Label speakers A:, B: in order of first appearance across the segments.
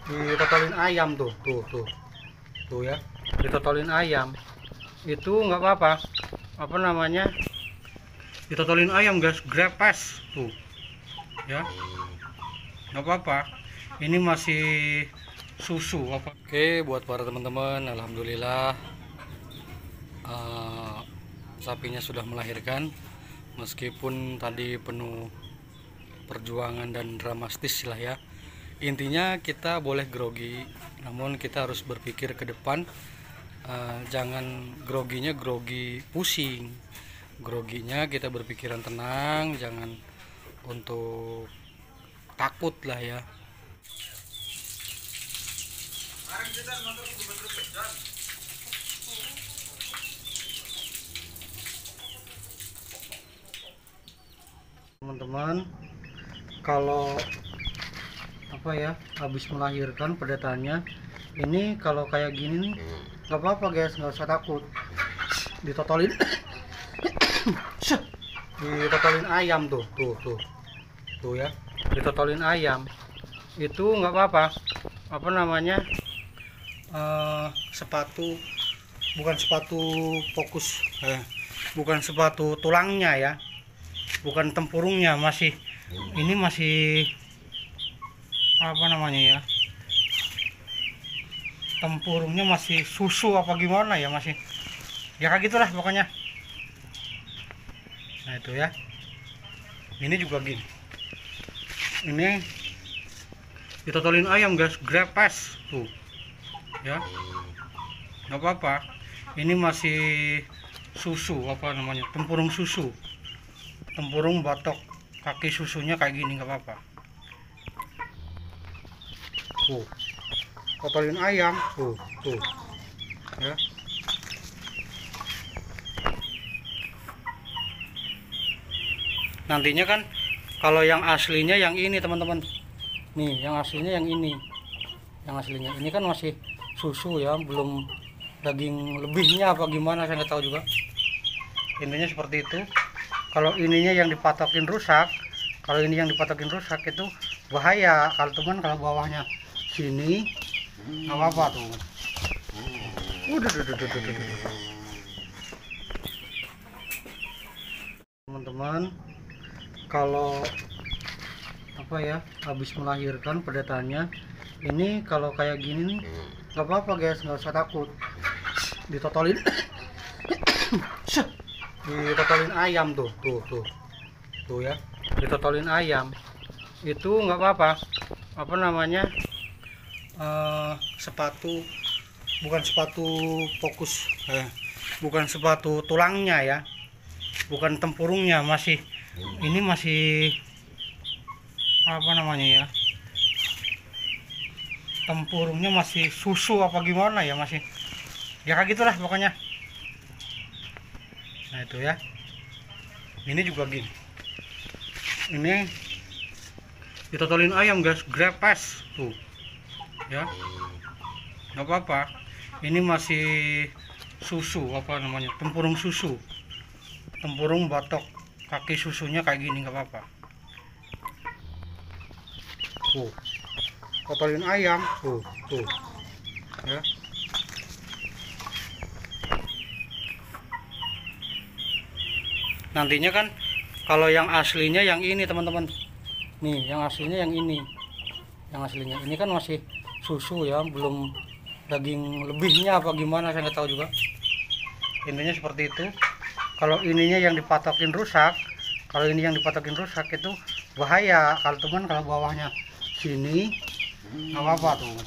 A: ditotolin ayam tuh ya, ditotolin ayam itu nggak apa-apa, apa namanya, ditotolin ayam guys, grepes tuh ya, nggak apa-apa, ini masih susu apa. Oke, buat para teman-teman, alhamdulillah sapinya sudah melahirkan, meskipun tadi penuh perjuangan dan dramatis lah ya. Intinya kita boleh grogi, namun kita harus berpikir ke depan. Jangan groginya grogi pusing, groginya kita berpikiran tenang, jangan untuk takut lah ya. Teman-teman, kalau apa ya, habis melahirkan pedatannya ini, kalau kayak gini nih nggak apa-apa guys, nggak usah takut, ditotolin ditotolin ayam tuh ya, ditotolin ayam itu nggak apa-apa, apa namanya, sepatu, bukan sepatu fokus, bukan sepatu tulangnya ya, bukan tempurungnya, masih ini masih apa namanya ya, tempurungnya masih susu apa gimana ya, masih ya kayak gitulah pokoknya. Nah itu ya, ini juga gini, ini ditotolin ayam guys, grepes tuh ya, nggak apa-apa, ini masih susu apa namanya, tempurung susu, tempurung batok, kaki susunya kayak gini, nggak apa-apa. Tuh, totolin ayam tuh ya. Nantinya kan kalau yang aslinya yang ini teman-teman, nih yang aslinya yang ini, yang aslinya ini kan masih susu ya, belum daging lebihnya apa gimana, saya nggak tahu juga. Intinya seperti itu. Kalau ininya yang dipatokin rusak, kalau ini yang dipatokin rusak itu bahaya. Kalau teman, kalau bawahnya sini nggak apa-apa tuh. Teman-teman, kalau apa ya, habis melahirkan pedatannya ini, kalau kayak gini nih nggak apa-apa guys, nggak usah takut, ditotolin ditotolin ayam tuh ya, ditotolin ayam itu nggak apa-apa, apa namanya, sepatu, bukan sepatu fokus, bukan sepatu tulangnya ya, bukan tempurungnya, masih ini masih apa namanya ya, tempurungnya masih susu apa gimana ya, masih ya kayak gitulah pokoknya. Nah itu ya, ini juga gini, ini ditotolin ayam guys, grepes tuh ya, nggak apa-apa, ini masih susu apa namanya, tempurung susu, tempurung batok, kaki susunya kayak gini, nggak apa-apa. Tuh, totolin ayam tuh ya. Nantinya kan kalau yang aslinya yang ini teman-teman, nih yang aslinya yang ini, yang aslinya ini kan masih susu ya, belum daging lebihnya apa gimana, saya nggak tahu juga. Intinya seperti itu. Kalau ininya yang dipatokin rusak, kalau ini yang dipatokin rusak itu bahaya. Kalau teman, kalau bawahnya sini nggak apa-apa tuh.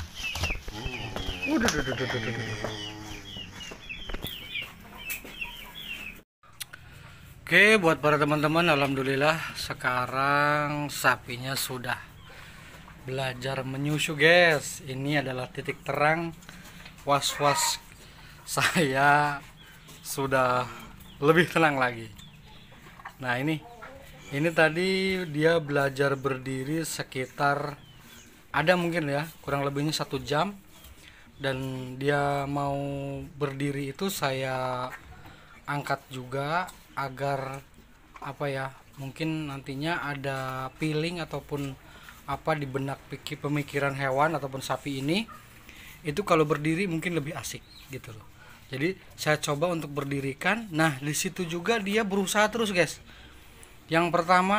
A: Oke, buat para teman-teman, alhamdulillah sekarang sapinya sudah belajar menyusu guys. Ini adalah titik terang, was-was saya sudah lebih tenang lagi. Nah ini tadi dia belajar berdiri sekitar, ada mungkin ya kurang lebihnya 1 jam, dan dia mau berdiri itu saya angkat juga agar apa ya, mungkin nantinya ada peeling ataupun apa di benak pemikiran hewan ataupun sapi ini, itu kalau berdiri mungkin lebih asik gitu loh. Jadi saya coba untuk berdirikan. Nah di situ juga dia berusaha terus guys. Yang pertama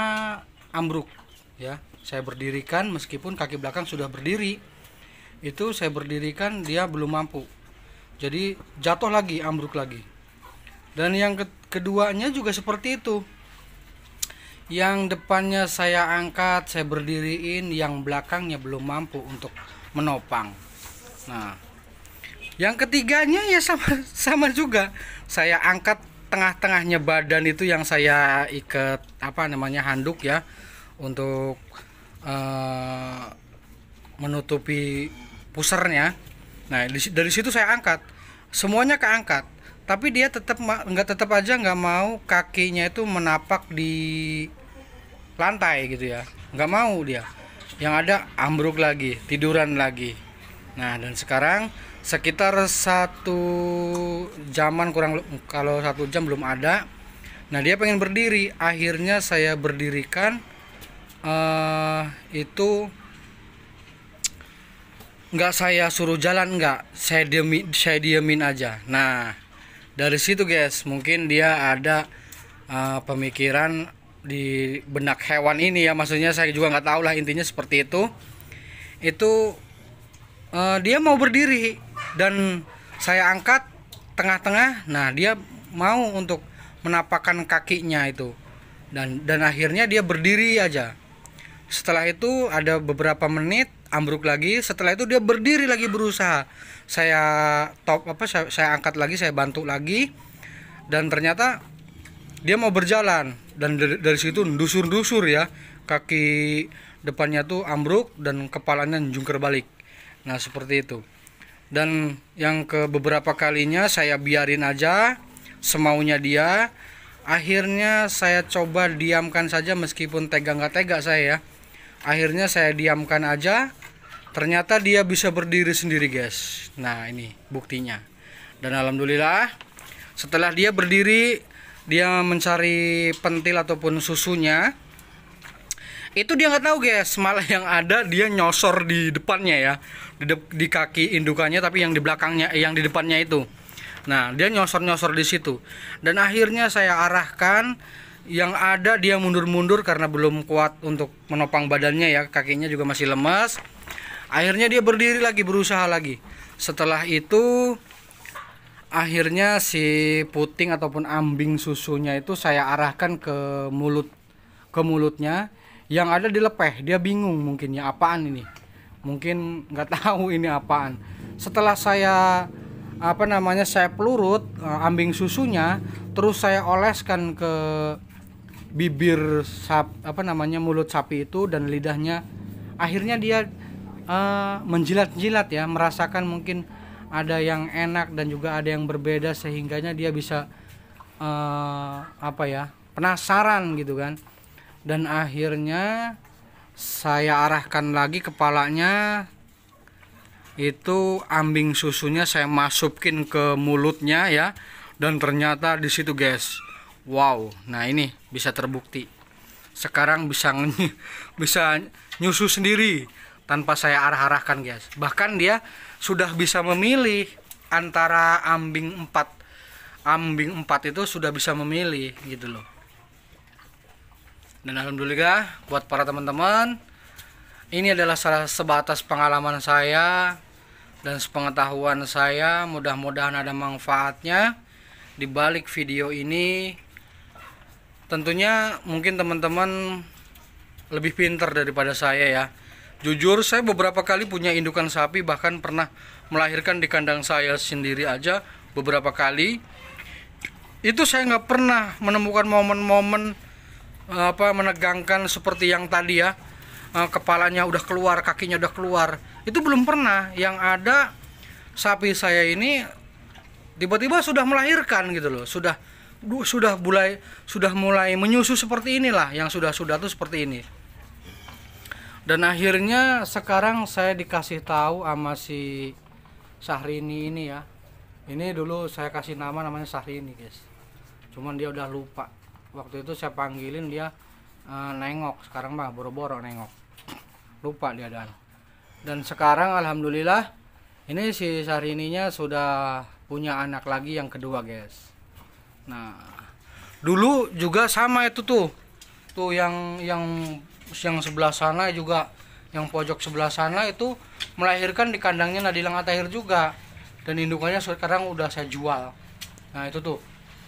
A: ambruk ya, saya berdirikan meskipun kaki belakang sudah berdiri, itu saya berdirikan dia belum mampu, jadi jatuh lagi, ambruk lagi. Dan yang keduanya juga seperti itu. Yang depannya saya angkat, saya berdiriin, yang belakangnya belum mampu untuk menopang. Nah, yang ketiganya ya sama juga. Saya angkat tengah-tengahnya badan itu yang saya ikat handuk ya, untuk menutupi pusernya. Nah, dari situ saya angkat. Semuanya keangkat. Tapi dia tetap nggak mau kakinya itu menapak di lantai gitu ya, nggak mau dia. Yang ada ambruk lagi, tiduran lagi. Nah dan sekarang sekitar 1 jaman kurang, kalau 1 jam belum ada. Nah dia pengen berdiri, akhirnya saya berdirikan. Itu nggak saya suruh jalan, nggak, saya diemin aja. Nah dari situ guys, mungkin dia ada pemikiran di benak hewan ini ya, maksudnya saya juga nggak tahu lah, intinya seperti itu. Dia mau berdiri dan saya angkat tengah-tengah. Nah dia mau untuk menapakkan kakinya itu, dan akhirnya dia berdiri aja. Setelah itu ada beberapa menit ambruk lagi. Setelah itu dia berdiri lagi, berusaha. Saya angkat lagi, saya bantu lagi, dan ternyata dia mau berjalan. Dan dari situ ndusur ya, kaki depannya tuh ambruk dan kepalanya jungkir balik. Nah seperti itu. Dan yang ke beberapa kalinya saya biarin aja semaunya dia. Akhirnya saya coba diamkan saja, meskipun tega nggak tega saya ya. Akhirnya saya diamkan aja. Ternyata dia bisa berdiri sendiri guys. Nah ini buktinya. Dan alhamdulillah setelah dia berdiri, dia mencari pentil ataupun susunya. Itu dia nggak tahu guys, malah yang ada dia nyosor di depannya ya, di kaki indukannya, tapi yang di belakangnya, yang di depannya itu. Nah dia nyosor di situ. Dan akhirnya saya arahkan. Yang ada dia mundur-mundur karena belum kuat untuk menopang badannya ya, kakinya juga masih lemas. Akhirnya dia berdiri lagi, berusaha lagi. Setelah itu akhirnya si puting ataupun ambing susunya itu saya arahkan ke mulutnya. Yang ada dilepeh, dia bingung mungkin ya, apaan ini, mungkin nggak tahu ini apaan. Setelah saya saya pelurut ambing susunya, terus saya oleskan ke bibir mulut sapi itu dan lidahnya. Akhirnya dia menjilat-jilat ya, merasakan mungkin ada yang enak dan juga ada yang berbeda, sehingganya dia bisa penasaran gitu kan. Dan akhirnya saya arahkan lagi kepalanya, itu ambing susunya saya masukin ke mulutnya ya, dan ternyata di situ guys, wow. Nah ini bisa terbukti sekarang bisa nyusu sendiri tanpa saya arahkan guys. Bahkan dia sudah bisa memilih antara ambing 4 itu sudah bisa memilih gitu loh. Dan alhamdulillah buat para teman-teman, ini adalah sebatas pengalaman saya dan sepengetahuan saya. Mudah-mudahan ada manfaatnya di balik video ini. Tentunya mungkin teman-teman lebih pintar daripada saya ya. Jujur saya beberapa kali punya indukan sapi, bahkan pernah melahirkan di kandang saya sendiri aja beberapa kali. Itu saya nggak pernah menemukan momen-momen menegangkan seperti yang tadi ya. Kepalanya udah keluar, kakinya udah keluar. Itu belum pernah. Yang ada sapi saya ini tiba-tiba sudah melahirkan gitu loh. Sudah mulai menyusu seperti inilah, yang sudah tuh seperti ini. Dan akhirnya sekarang saya dikasih tahu sama si Syahrini ini ya. Ini dulu saya kasih namanya Syahrini guys. Cuman dia udah lupa. Waktu itu saya panggilin dia nengok, sekarang mah boro-boro nengok. lupa dia. Dan sekarang alhamdulillah ini si Syahrini-nya sudah punya anak lagi yang kedua, guys. Nah, dulu juga sama itu tuh yang sebelah sana juga, yang pojok sebelah sana itu melahirkan di kandangnya Nadilang Atahir juga, dan indukannya sekarang udah saya jual. Nah itu tuh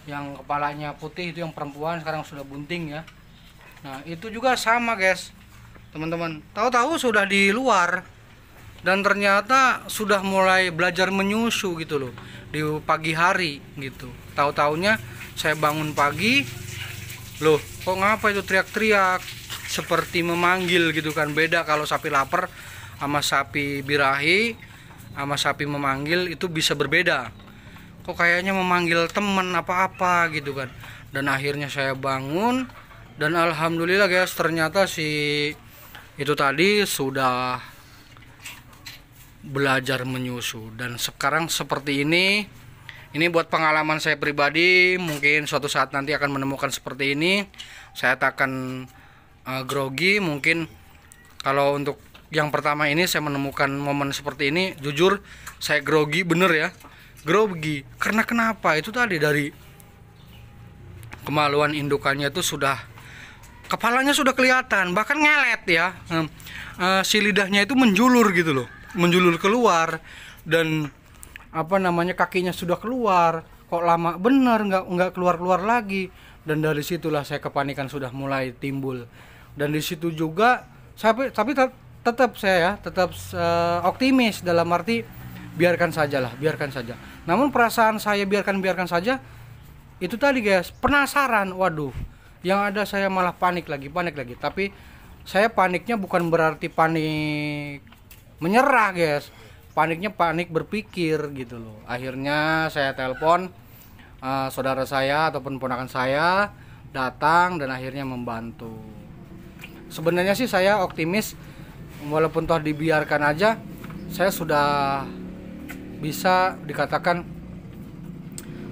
A: yang kepalanya putih itu yang perempuan, sekarang sudah bunting ya. Nah itu juga sama, guys, teman-teman. Tahu-tahu sudah di luar dan ternyata sudah mulai belajar menyusu gitu loh di pagi hari gitu. Tahu-taunya saya bangun pagi, loh kok ngapa itu teriak-teriak seperti memanggil gitu kan. Beda kalau sapi lapar sama sapi birahi sama sapi memanggil itu bisa berbeda. Kok kayaknya memanggil teman apa-apa gitu kan. Dan akhirnya saya bangun dan alhamdulillah, guys, ternyata si itu tadi sudah belajar menyusu dan sekarang seperti ini. Ini buat pengalaman saya pribadi, mungkin suatu saat nanti akan menemukan seperti ini. Saya akan grogi. Mungkin kalau untuk yang pertama ini saya menemukan momen seperti ini, jujur saya grogi bener ya. Grogi karena kenapa? Itu tadi dari kemaluan indukannya itu sudah, kepalanya sudah kelihatan, bahkan ngelet ya. Si lidahnya itu menjulur gitu loh, menjulur keluar, dan kakinya sudah keluar. Kok lama bener nggak keluar lagi. Dan dari situlah saya kepanikan sudah mulai timbul. Dan di situ juga tapi tetap saya optimis, dalam arti biarkan saja. Namun perasaan saya biarkan saja itu tadi, guys, penasaran. Waduh, yang ada saya malah panik lagi. Tapi saya paniknya bukan berarti panik menyerah, guys. Paniknya panik berpikir gitu loh. Akhirnya saya telepon saudara saya ataupun ponakan saya datang dan akhirnya membantu. Sebenarnya sih saya optimis, walaupun toh dibiarkan aja, saya sudah bisa dikatakan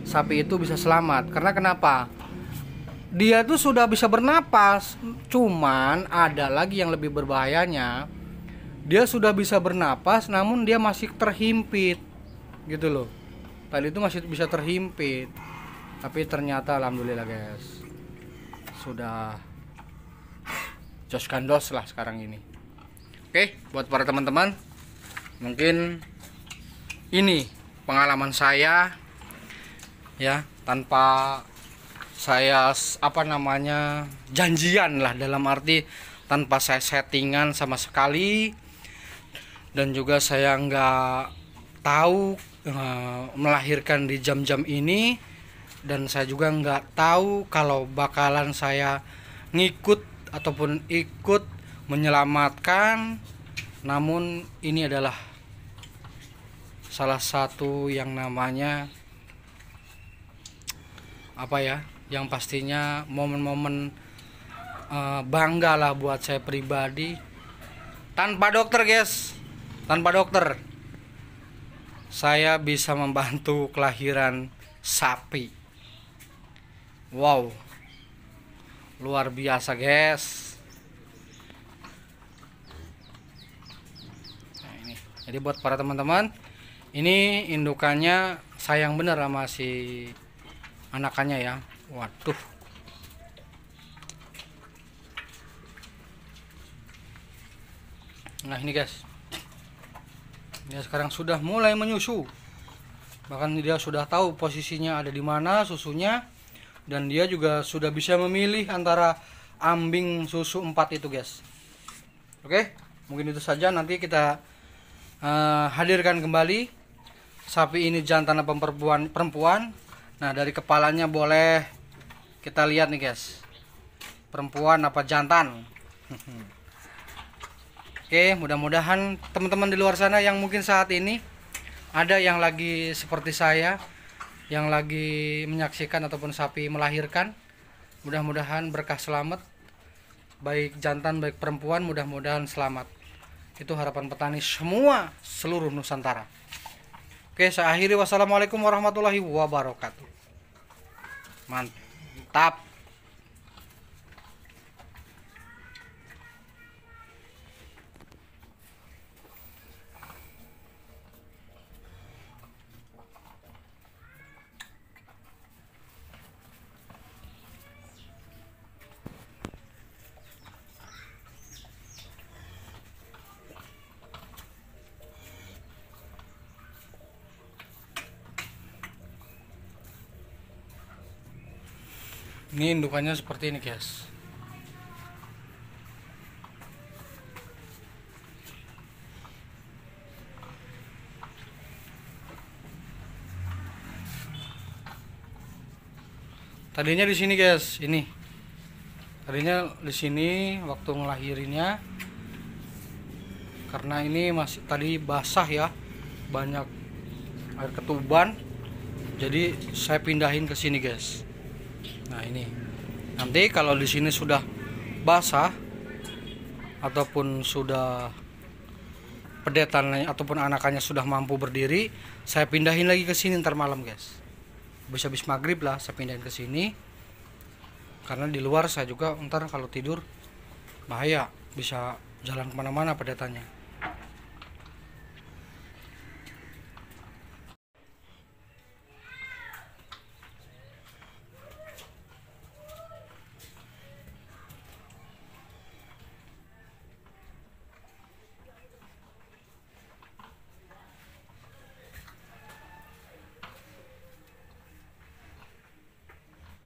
A: sapi itu bisa selamat. Karena kenapa? Dia tuh sudah bisa bernapas, cuman ada lagi yang lebih berbahayanya. Dia sudah bisa bernapas namun dia masih terhimpit gitu loh. Tadi itu masih bisa terhimpit. Tapi ternyata alhamdulillah, guys, sudah jos gandos lah sekarang ini. Oke, buat para teman-teman, mungkin ini pengalaman saya ya, tanpa saya janjian lah, dalam arti tanpa saya settingan sama sekali. Dan juga saya nggak tahu melahirkan di jam-jam ini, dan saya juga nggak tahu kalau bakalan saya ngikut ataupun ikut menyelamatkan. Namun ini adalah salah satu yang namanya yang pastinya momen-momen bangga lah buat saya pribadi. Tanpa dokter, guys, tanpa dokter saya bisa membantu kelahiran sapi. Wow, luar biasa, guys. Nah, ini jadi buat para teman-teman, ini indukannya sayang bener sama si anakannya ya. Waduh, nah ini, guys, dia sekarang sudah mulai menyusu. Bahkan dia sudah tahu posisinya ada di mana susunya, dan dia juga sudah bisa memilih antara ambing susu 4 itu, guys. Oke, mungkin itu saja. Nanti kita hadirkan kembali sapi ini jantan apa perempuan. Nah, dari kepalanya boleh kita lihat nih, guys, perempuan apa jantan. Oke, mudah-mudahan teman-teman di luar sana yang mungkin saat ini ada yang lagi seperti saya, yang lagi menyaksikan ataupun sapi melahirkan, mudah-mudahan berkah selamat, baik jantan baik perempuan, mudah-mudahan selamat. Itu harapan petani semua seluruh Nusantara. Oke, saya akhiri. Wassalamualaikum warahmatullahi wabarakatuh. Mantap. Ini indukannya seperti ini guys. Tadinya di sini guys, ini. Tadinya di sini waktu ngelahirinnya, karena ini masih tadi basah ya, banyak air ketuban, jadi saya pindahin ke sini guys. Nah ini, nanti kalau di sini sudah basah ataupun sudah pedetannya ataupun anakannya sudah mampu berdiri, saya pindahin lagi ke sini ntar malam guys. Habis maghrib lah saya pindahin ke sini, karena di luar saya juga ntar kalau tidur bahaya, bisa jalan kemana-mana pedetannya.